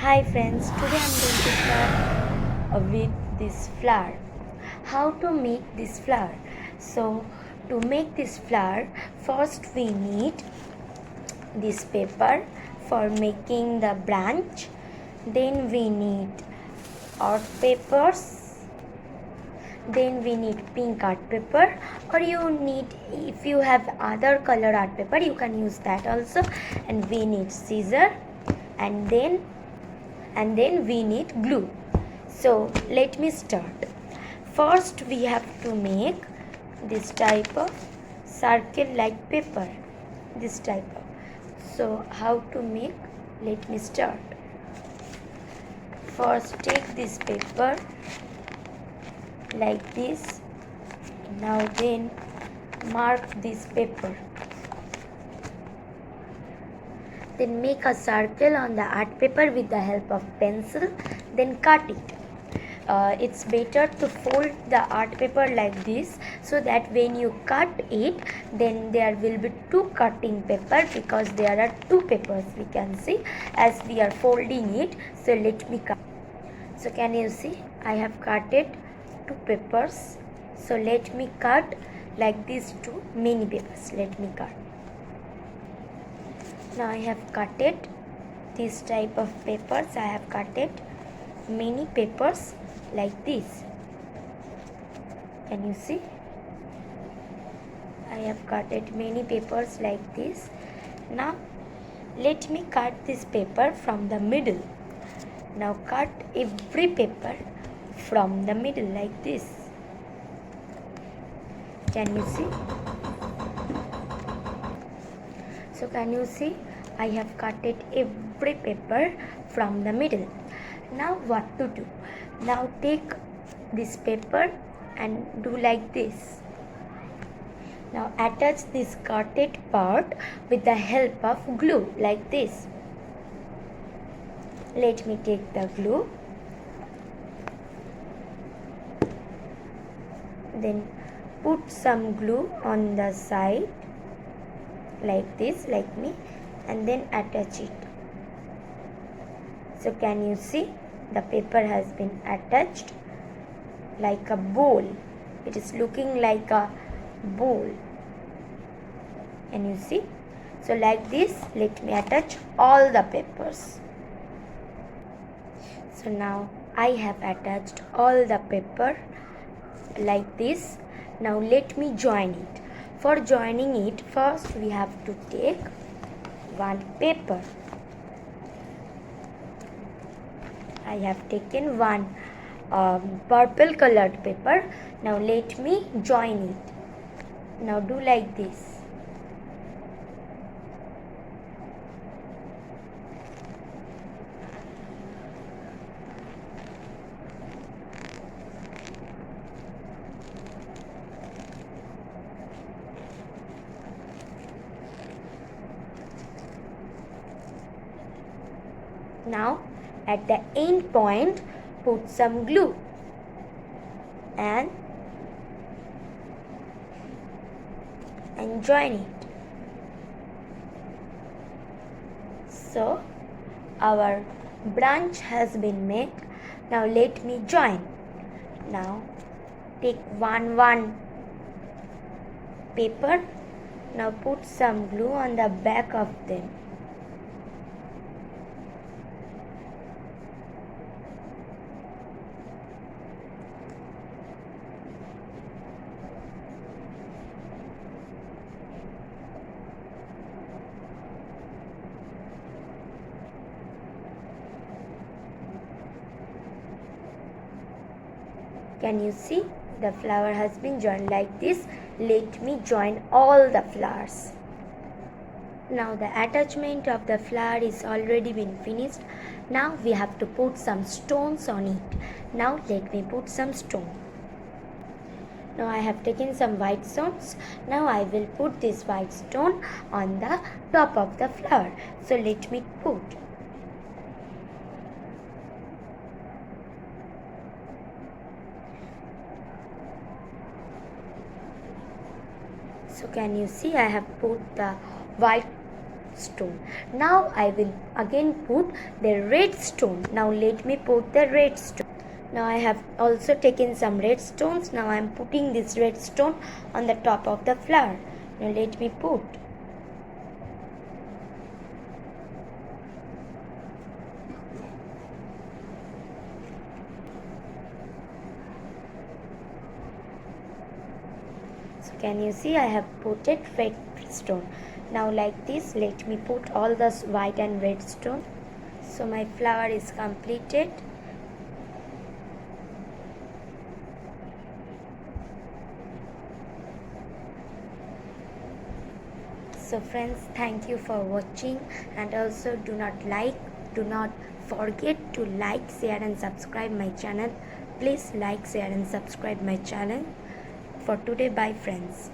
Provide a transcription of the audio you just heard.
Hi friends, today I'm going to start with this flower. How to make this flower? So to make this flower, first we need this paper for making the branch. Then we need art papers. Then we need pink art paper, or you need, if you have other color art paper, you can use that also. And we need scissor, and then we need glue. So let me start. First we have to make this type of circle like paper, this type of. So how to make? Let me start. First take this paper like this. Now then mark this paper. Then make a circle on the art paper with the help of pencil. Then cut it. It's better to fold the art paper like this, so that when you cut it, then there will be two cutting paper, because there are two papers we can see as we are folding it. So let me cut. So can you see, I have cut it two papers. So let me cut like this two many papers. Let me cut. Now I have cut it this type of papers. I have cut it many papers like this. Can you see? I have cut it many papers like this. Now let me cut this paper from the middle. Now cut every paper from the middle like this. Can you see? So can you see, I have cut it every paper from the middle. Now what to do? Now take this paper and do like this. Now attach this cutted part with the help of glue like this. Let me take the glue. Then put some glue on the side like this, like me, and then attach it. So can you see, the paper has been attached like a bowl. It is looking like a bowl. Can you see? So like this, let me attach all the papers. So now I have attached all the paper like this. Now let me join it. For joining it, first we have to take one paper. I have taken one purple colored paper. Now let me join it. Now do like this. Now at the end point, put some glue and join it. So our branch has been made. Now let me join. Now take one paper. Now put some glue on the back of them. Can you see? The flower has been joined like this. Let me join all the flowers. Now the attachment of the flower is already been finished. Now we have to put some stones on it. Now let me put some stone. Now I have taken some white stones. Now I will put this white stone on the top of the flower. So let me put. So can you see, I have put the white stone. Now I will again put the red stone. Now let me put the red stone. Now I have also taken some red stones. Now I am putting this red stone on the top of the flower. Now let me put. So can you see I have put it red stone. Now like this, let me put all the white and red stone. So my flower is completed. So friends, thank you for watching, and also do not forget to like, share and subscribe my channel. Please like, share and subscribe my channel. For today, bye friends.